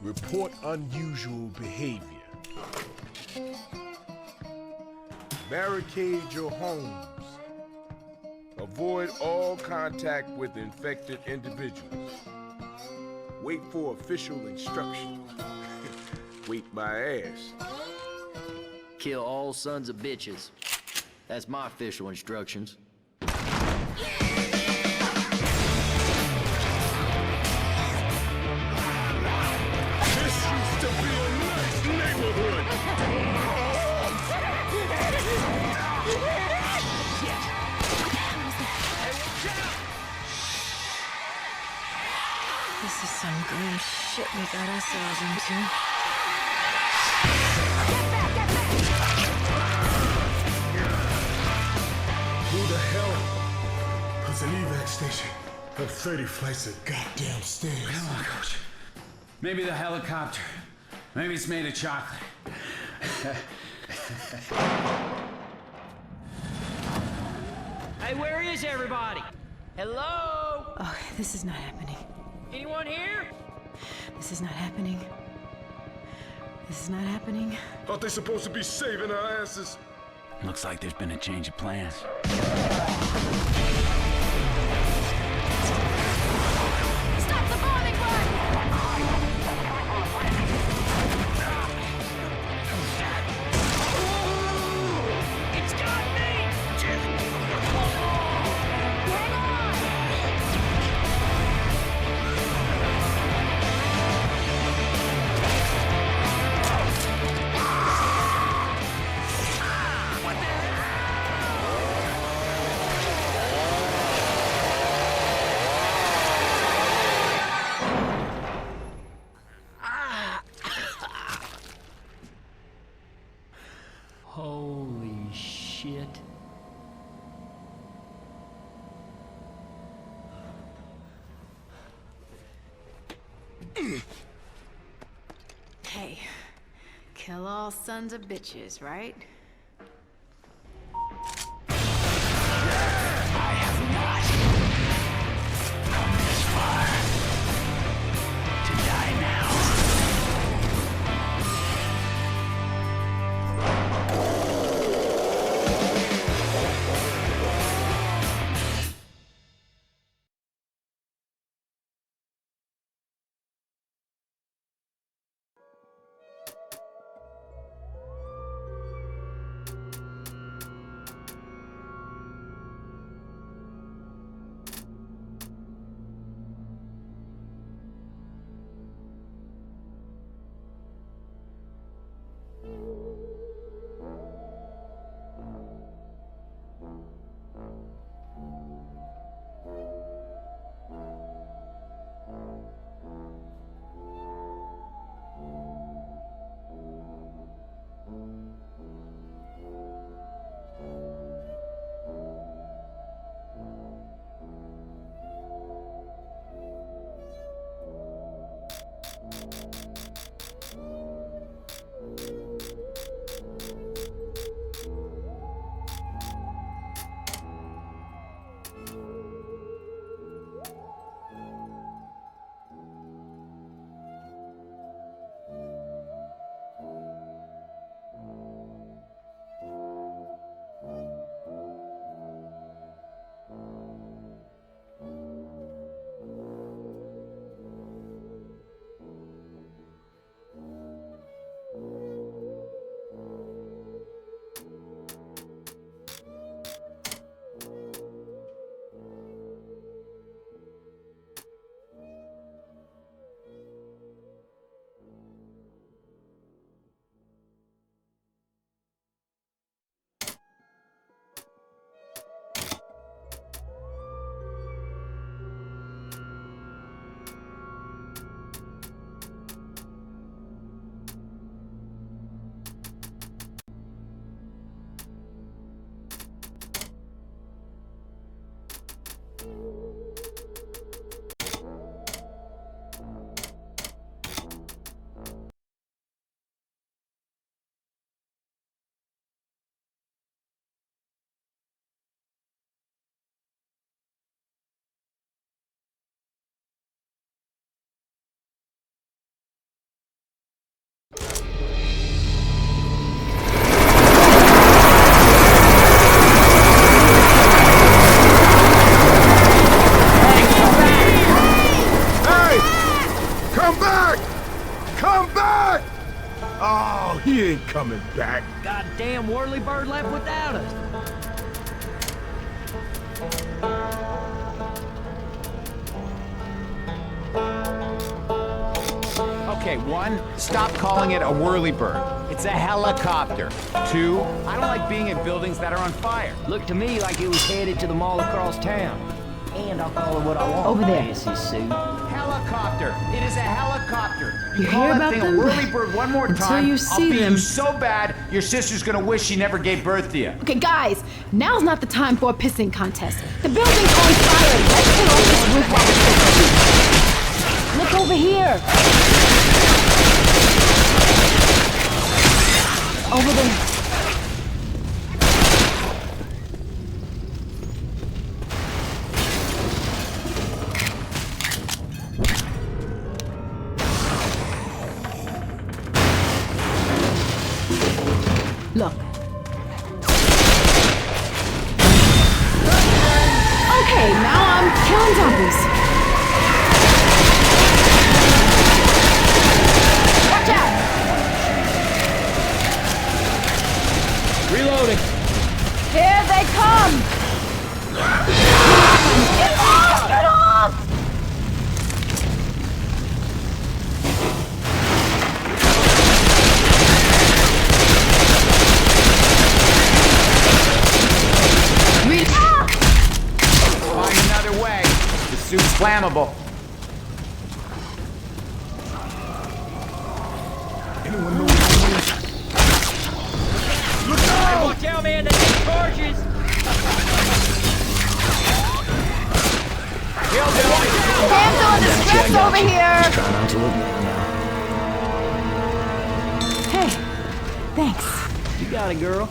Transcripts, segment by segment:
Report unusual behavior. Barricade your homes. Avoid all contact with infected individuals. Wait for official instructions. Wait my ass. Kill all sons of bitches. That's my official instructions. This used to be a nice neighborhood! This is some grim shit we got ourselves into. Who the hell puts an evac station up 30 flights of goddamn stairs? Come on, Coach. Maybe the helicopter. Maybe it's made of chocolate. Hey, where is everybody? Hello? Oh, this is not happening. Anyone here? This is not happening. This is not happening. Aren't they supposed to be saving our asses? Looks like there's been a change of plans. Stop the bombing run! It's got me! Holy shit. Hey, kill all sons of bitches, right? come back! Oh, he ain't coming back. Goddamn whirly-bird left without us. Okay, 1, stop calling it a whirly-bird. It's a helicopter. 2, I don't like being in buildings that are on fire. Looked to me like it was headed to the mall across town. And I'll call it what I want. Over there. Fancy suit. Helicopter. It is a helicopter. You call hear that about thing them? a whirly-bird one more Until time, you I'll see beat them. you so bad, your sister's gonna wish she never gave birth to you. Okay, guys, now's not the time for a pissing contest. The building's on fire. Let's get off this roof while we're still here. Look over here. Over there. Look. Okay, now I'm killing zombies. Watch out! Reloading. Here they come! Get off! Get off! Find another way. The suit's flammable. Anyone know what that is? Look Hey, out! watch out, man. They take charges. Damsel in distress over here! Try not to look down now. Hey, thanks. You got it, girl.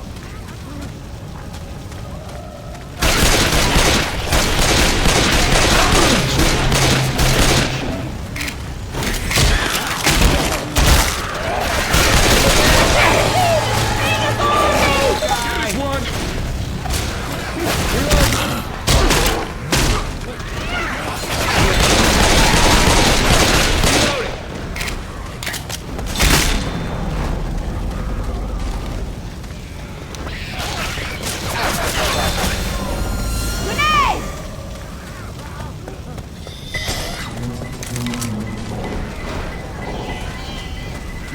Grenade!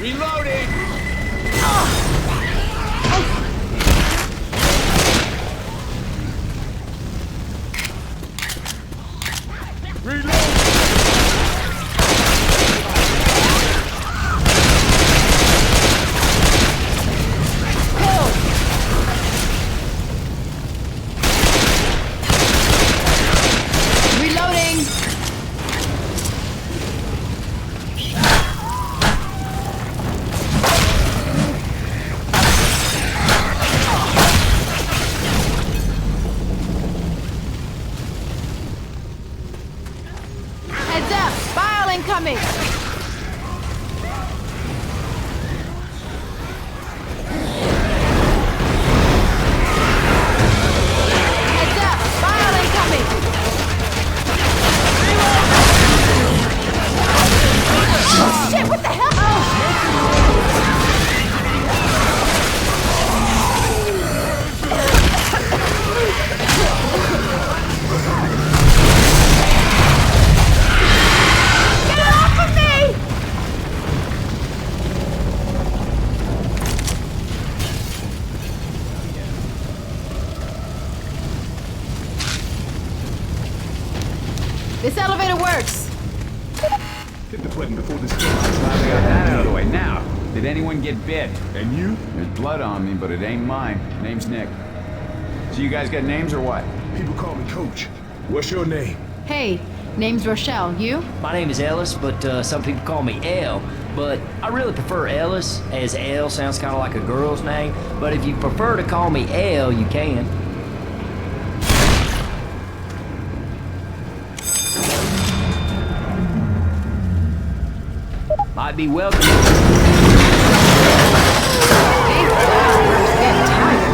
Reloading! Reloading! Heads up! File incoming! Heads up! File incoming! Oh shit! What the hell? Get off of me! This elevator works. Hit the button before this goes. Glad we got that out of the way. Now, did anyone get bit? And you? There's blood on me, but it ain't mine. Name's Nick. So you guys got names or what? People call me Coach. What's your name? Hey, name's Rochelle. You? My name is Ellis, but some people call me Elle. But I really prefer Ellis, as Elle sounds kind of like a girl's name. But if you prefer to call me Elle, you can. Might be welcome. Getting tired.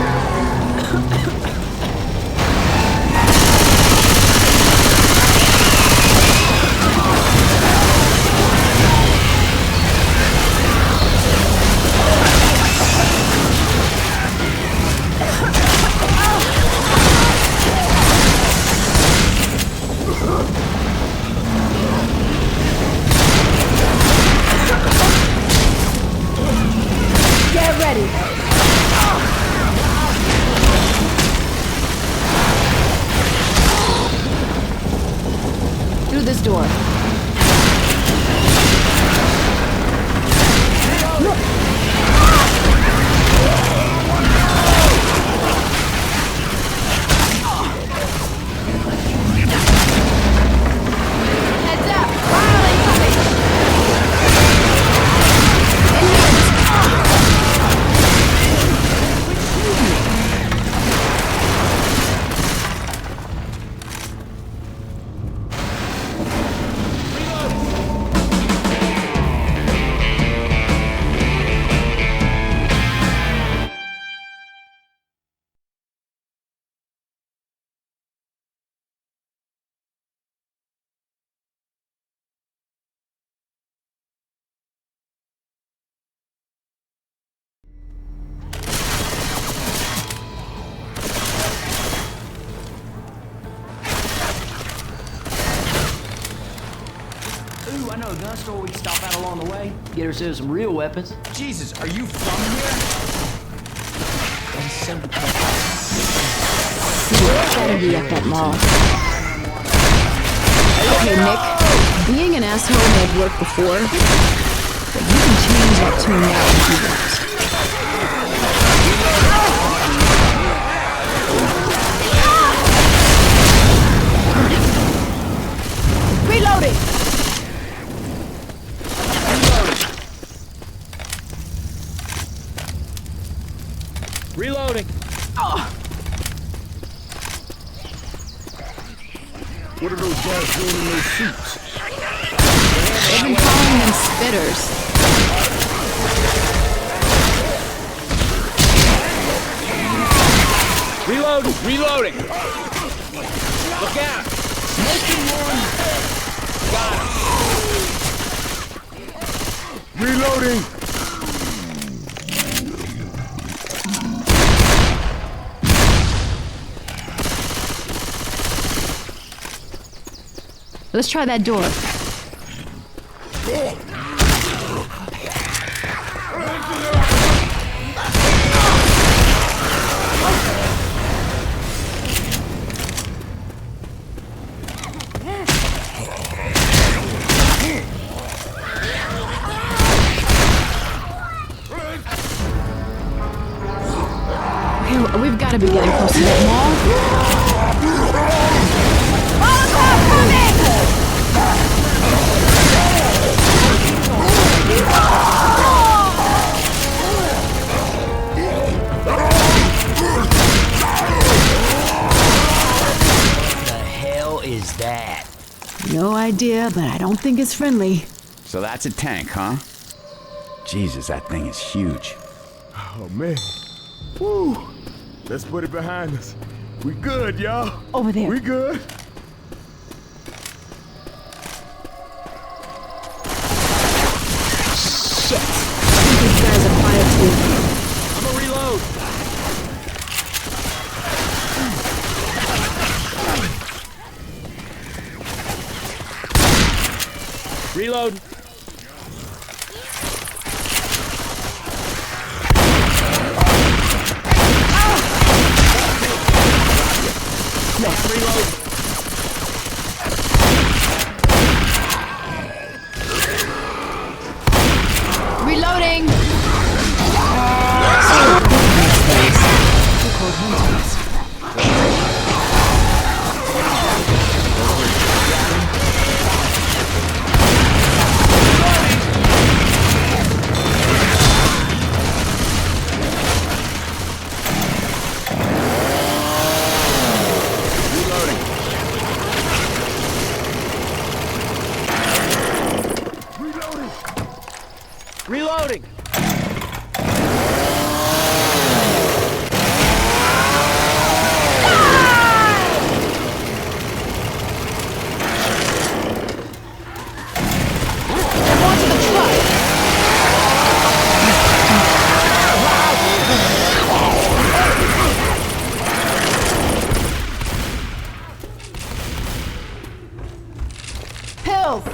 door. Heads up! Fire incoming! Ooh, I know a gun store we can stop at along the way. Get ourselves some real weapons. Jesus, are you from here? Better be at that mall. Okay, Nick. Being an asshole may have worked before, but you can change that tune now if you want. Reloading! Reloading. What are those guys doing in those suits? They've been calling them spitters. Reloading. Reloading. Look out. Reloading. Let's try that door. Okay, we've got to be getting close to that mall. Molotov coming! The hell is that? No idea, but I don't think it's friendly. So that's a tank, huh? Jesus, that thing is huge. Oh, man. Woo. Let's put it behind us. We good, y'all. Over there. We good. Shit. I think these guys are fire too. I'm gonna reload. Reload. Reload. Reloading! Reloading. Pills!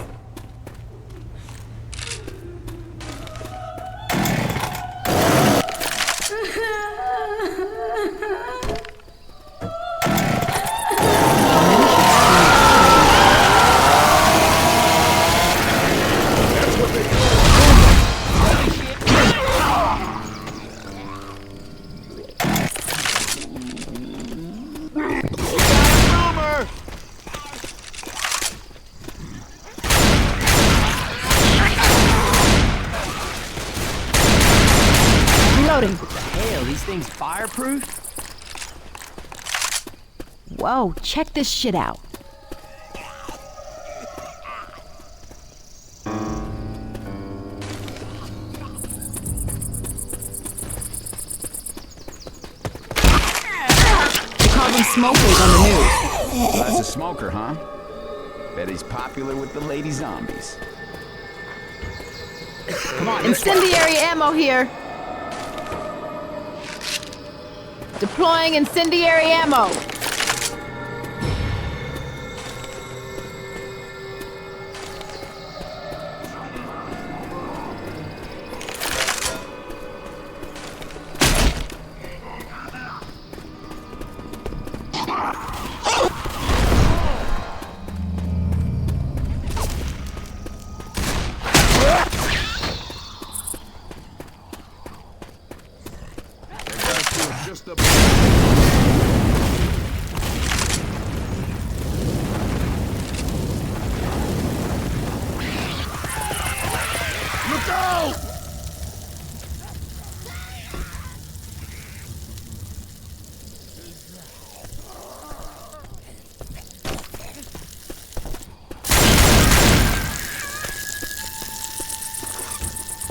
Reloading. Hell, these things fireproof? Whoa, check this shit out. They call them smokers on the news. That's a smoker, huh? Bet he's popular with the lady zombies. Come on, Incendiary ammo here. Deploying incendiary ammo. Just a... Look out!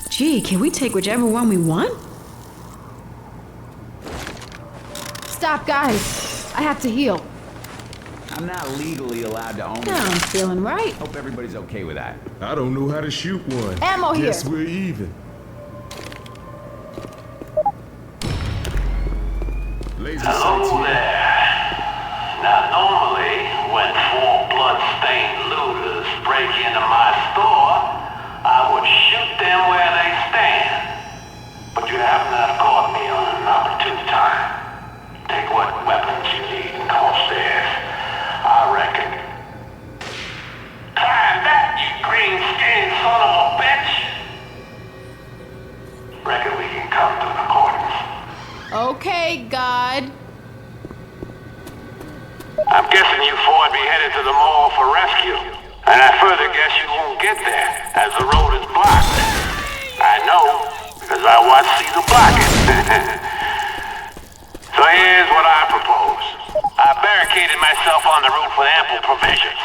Gee, can we take whichever one we want? Stop, guys. I have to heal. I'm not legally allowed to own Now it. I'm feeling right. Hope everybody's okay with that. I don't know how to shoot one. Ammo here. Guess we're even. Laser sights Hello here. there. Now, normally, when four blood-stained looters break into my store, I would shoot them where they stand. But you happen to have caught me on an opportune time. Take what weapons you need and come upstairs. I reckon. Climb that, you green-skinned son of a bitch! Reckon we can come to an accordance. Okay, God. I'm guessing you four would be headed to the mall for rescue. And I further guess you won't get there, as the road is blocked. I know, because I watched Caesar block it. So here's what I propose. I barricaded myself on the route with ample provisions.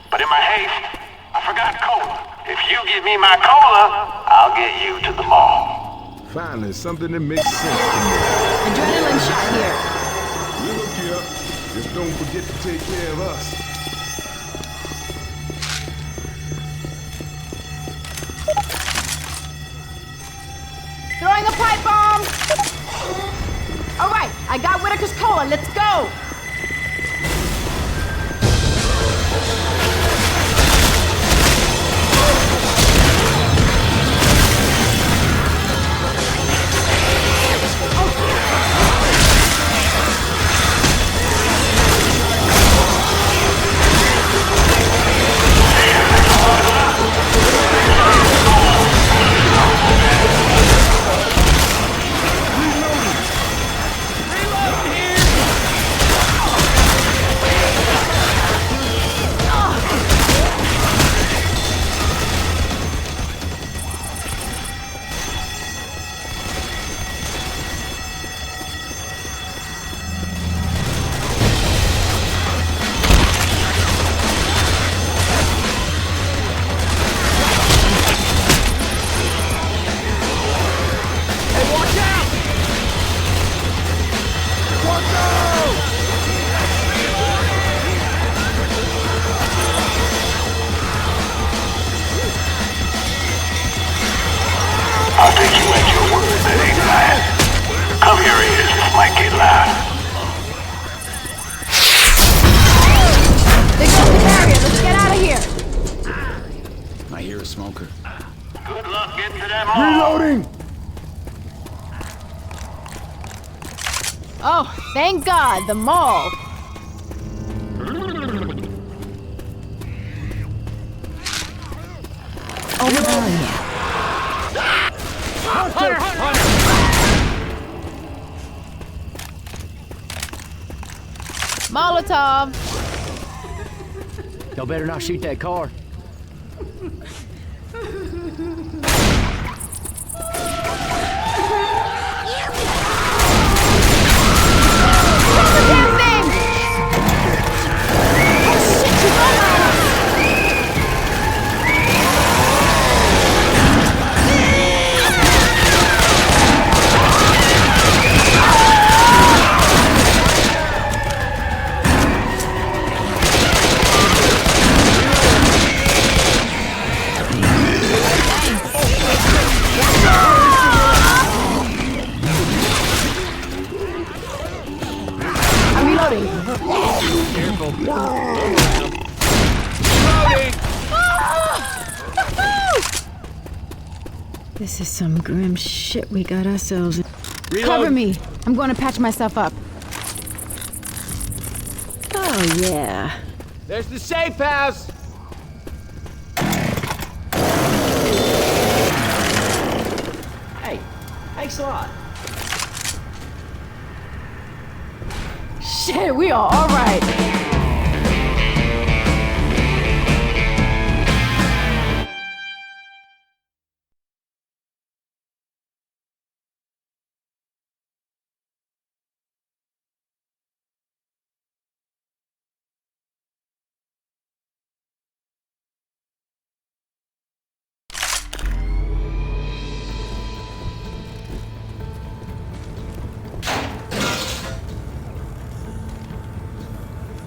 But in my haste, I forgot cola. If you give me my cola, I'll get you to the mall. Finally, something that makes sense to me. Adrenaline shot here. We'll hook you up. Just don't forget to take care of us. Throwing a pipe bomb. All right, I got Whitaker's cola. Let's go. I'll take you at your word, that ain't bad. Cover your ears, this might get loud. They got the barrier. Let's get out of here. I hear a smoker. Good luck getting to that mall. Reloading! Oh, thank God, the mall. Over there. Molotov. Y'all better not shoot that car. This is some grim shit we got ourselves in. Reload. Cover me. I'm going to patch myself up. Oh, yeah. There's the safe house! Hey, thanks a lot. Shit, we are all right.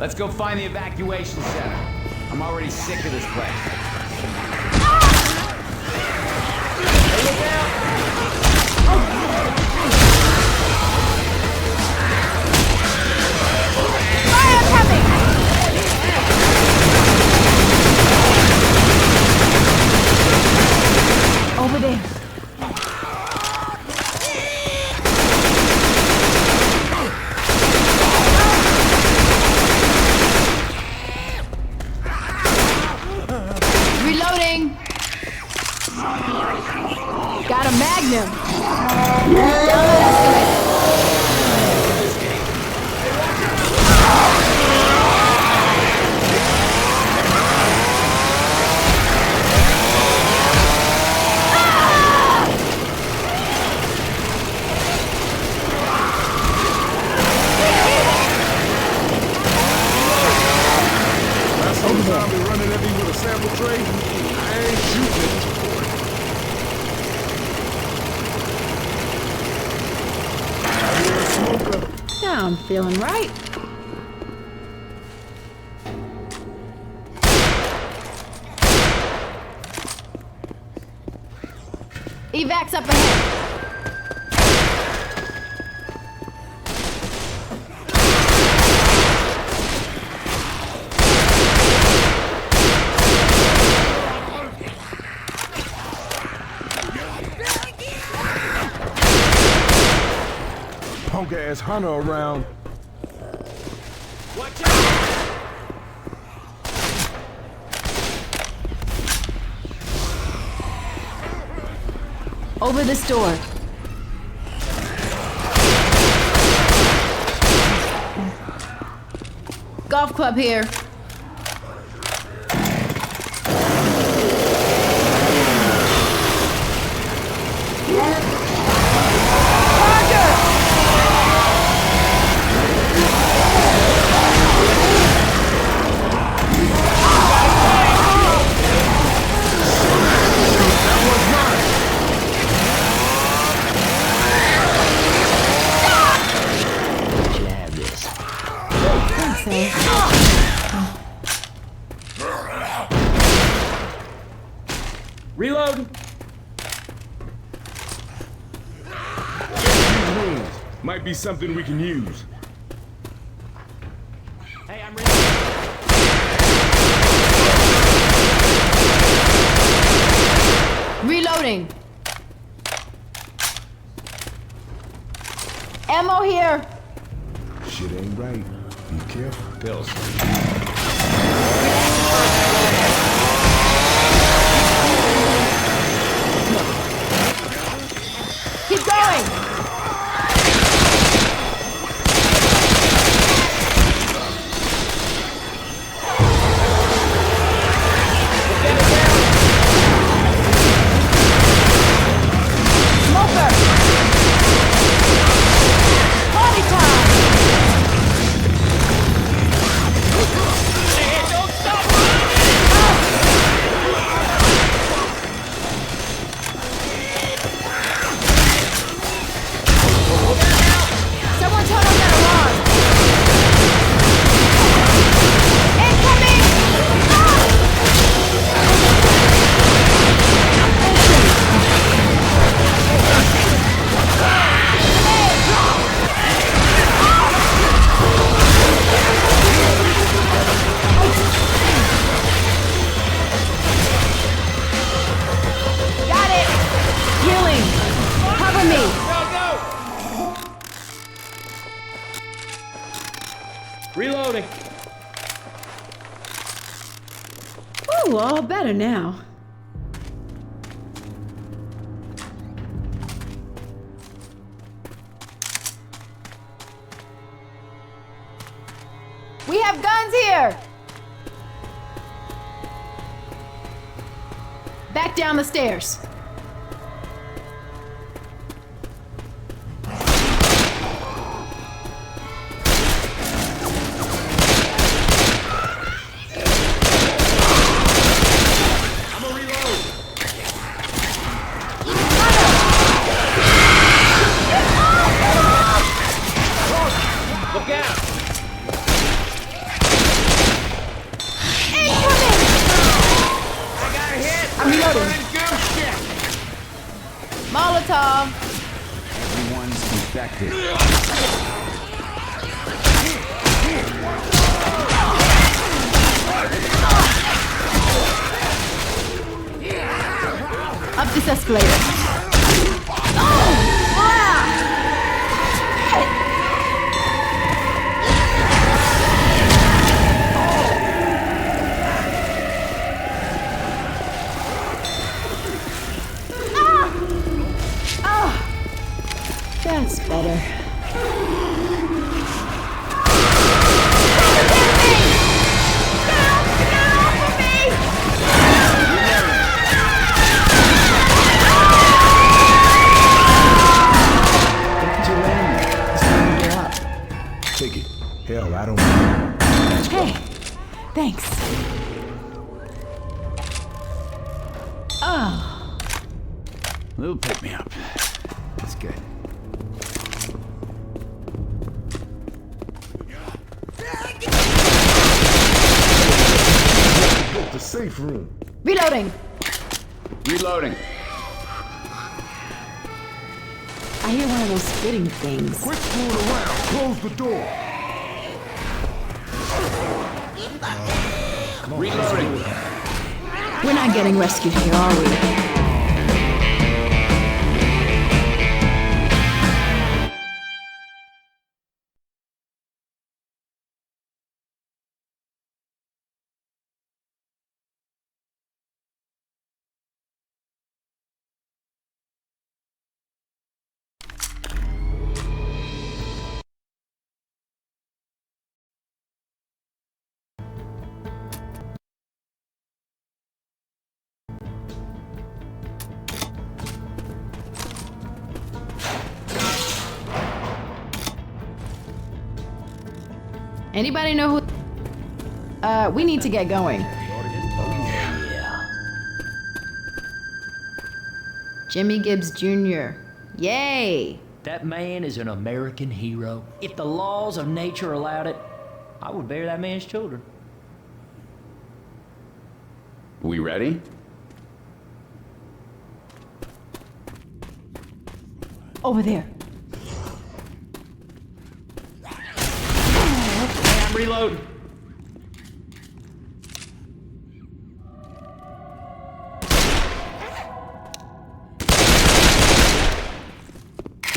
Let's go find the evacuation center. I'm already sick of this place. Fire coming! Over there. Reloading. Got a magnum. Down that escalator. That's some zombie running at me with a sample tray. I ain't shooting it. I hear a smoker. Now I'm feeling right. Evac's up ahead. Punk ass hunter around. Watch out! Over this door. Golf club here. You have this. Reload! These wounds might be something we can use. Hey, I'm ready. Reloading. Ammo here. Shit ain't right. Be careful. Pills. Keep going. Smoker. Party time. Don't stop! feel all better now. We have guns here! Back down the stairs. Molotov! Everyone's infected. Up this escalator. Oh! Ah! That's better. Take it. Hell, I don't. Hey, thanks. Oh. Little pick me up. That's good. The safe room. Reloading. Reloading. I hear one of those spitting things. Quit fooling around. Close the door. Reloading. We're not getting rescued here, are we? Anybody know who? We need to get going. Jimmy Gibbs Jr. Yay! That man is an American hero. If the laws of nature allowed it, I would bear that man's children. We ready? Over there. Hey, I'm reloading.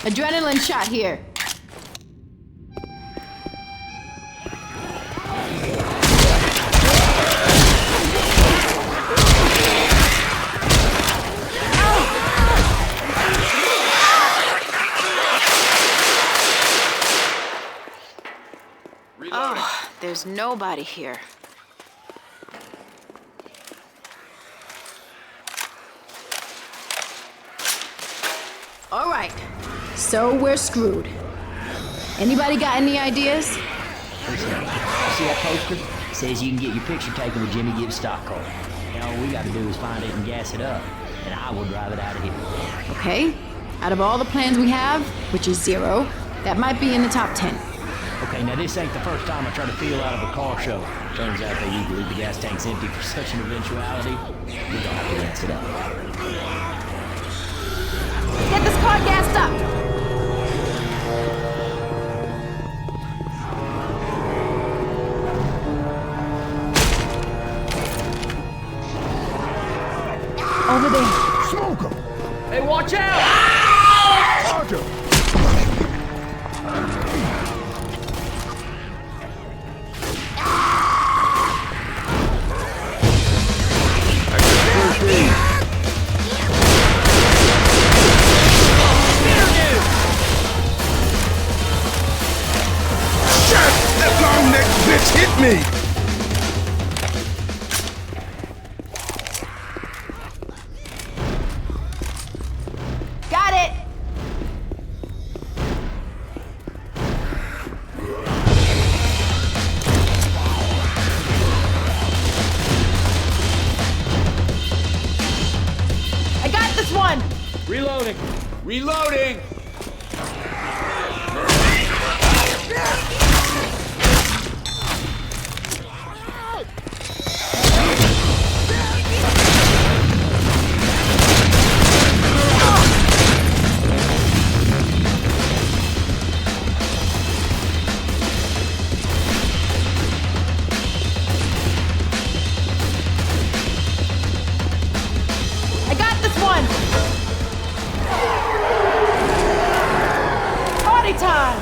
Adrenaline shot here. Oh, there's nobody here. All right, so we're screwed. Anybody got any ideas? Listen, see that poster? It says you can get your picture taken with Jimmy Gibbs' stock car. And all we gotta do is find it and gas it up, and I will drive it out of here. Okay, out of all the plans we have, which is 0, that might be in the top 10. Okay, now this ain't the first time I try to feel out of a car show. Turns out they usually leave the gas tanks empty for such an eventuality. We don't have to gas it up. Get this car gassed up! Over there. Smoke 'em. Hey, watch out! Roger. hit me! Got it! I got this one! Reloading! Reloading! I got this one! Party time!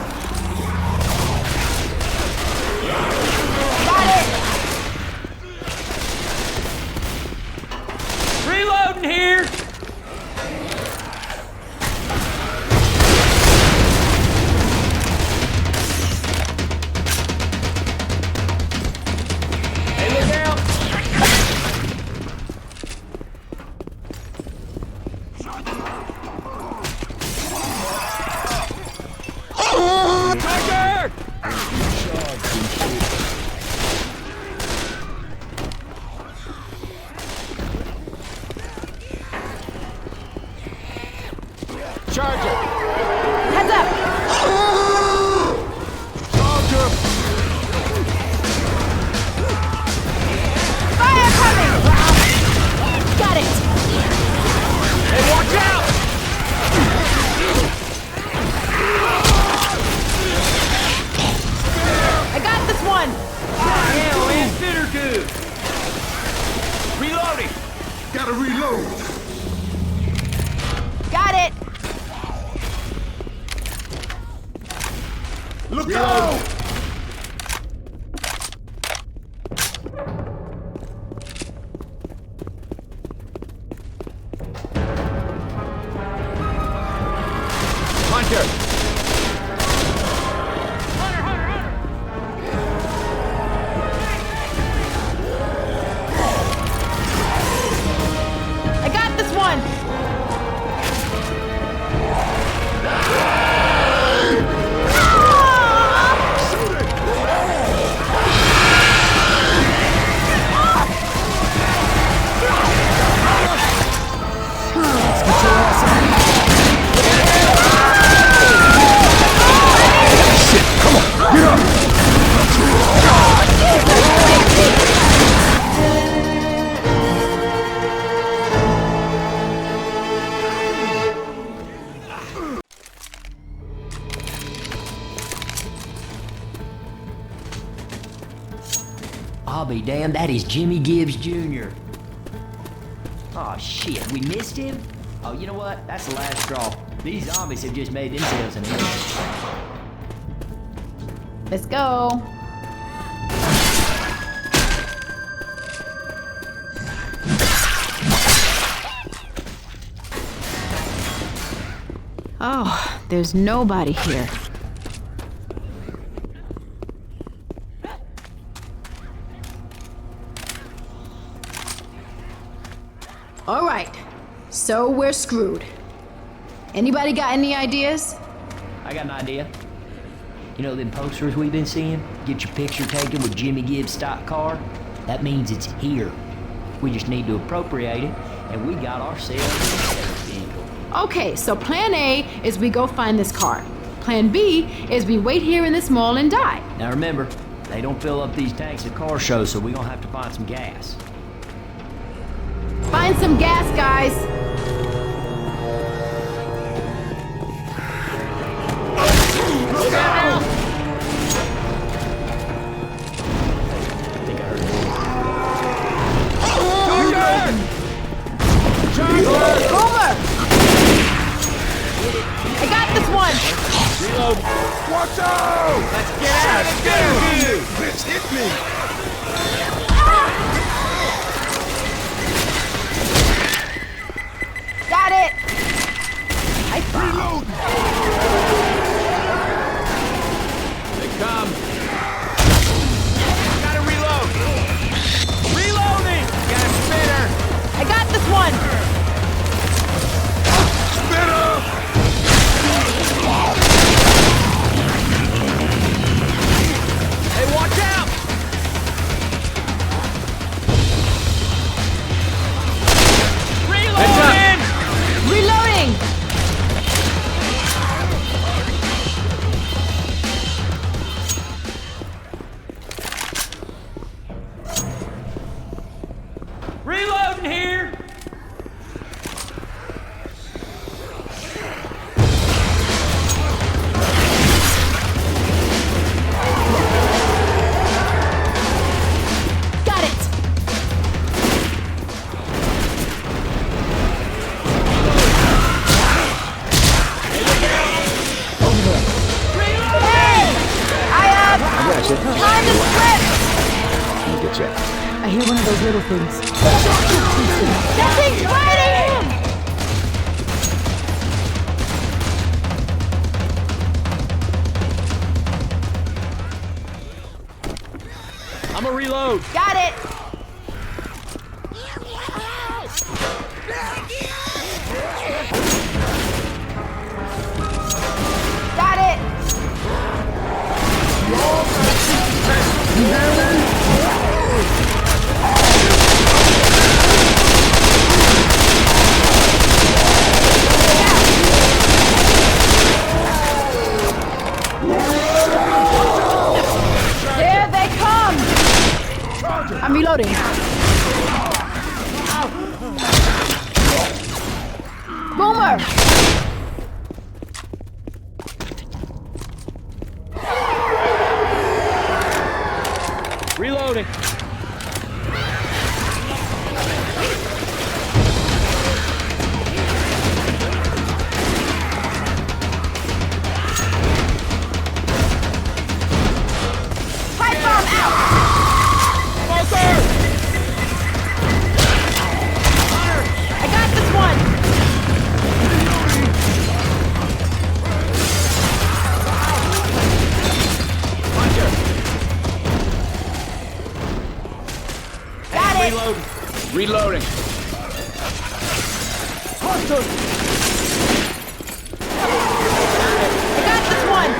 Got it! Reloading here! Hey, look out! Tiger! Charger! Heads up! Charger! Fire coming! Got it! Hey, watch out! I got this one! Hell, man, fitter good! Reloading! Gotta reload. Got it! Look out! Hunter! I got this one! I'll be damned, that is Jimmy Gibbs Jr. Oh shit, we missed him? Oh, you know what? That's the last straw. These zombies have just made themselves an enemy. Let's go. Oh, there's nobody here. All right, so we're screwed. Anybody got any ideas? I got an idea. You know them posters we've been seeing? Get your picture taken with Jimmy Gibbs' stock car? That means it's here. We just need to appropriate it, and we got ourselves a vehicle. Okay, so plan A is we go find this car. Plan B is we wait here in this mall and die. Now remember, they don't fill up these tanks at car shows, so we're gonna have to find some gas. Find some gas, guys. Look out! Boomer! I got this one. Reload! Watch out! Let's get out of here! Bitch, hit me! Got it. I Reload! They come! one! Hey, watch out! Reloading! Reloading! Reloading here! Got it! Hey! Time to split! Let me get you. I hear one of those little things. That thing's biting him! I'm a reload. Got it! Got it! Here they come! I'm reloading. Boomer! Reloading. Pipe bomb out! I got this one! Got it! Reloading. I got this one!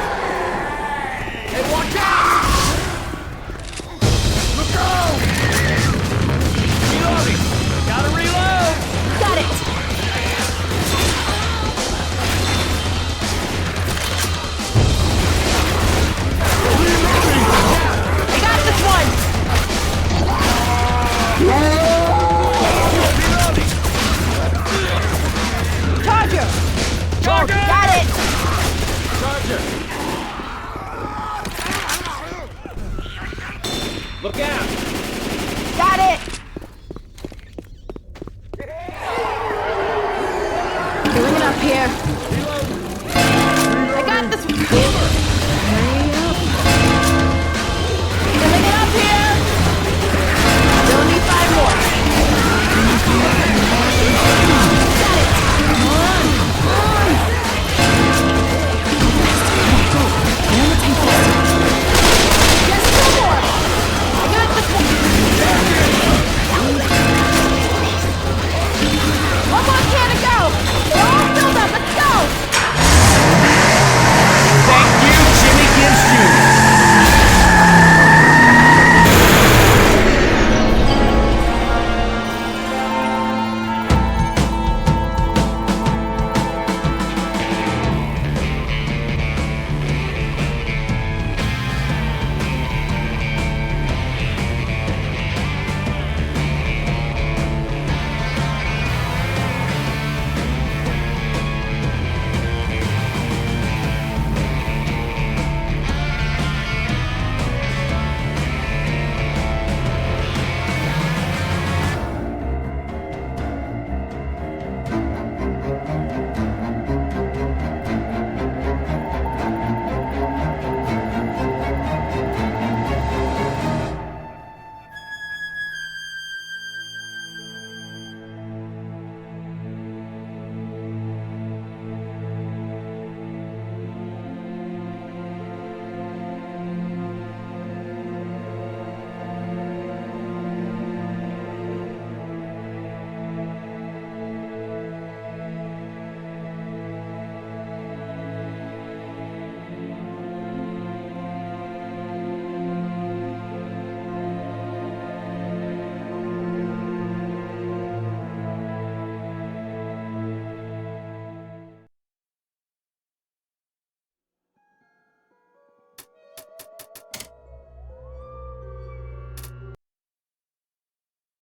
Hey, watch out! Look out! Reloading. Gotta reload. Got it! I got this one! Charger! Charger! Got it! Charger. Look out! Got it! Doing it up here. I got this.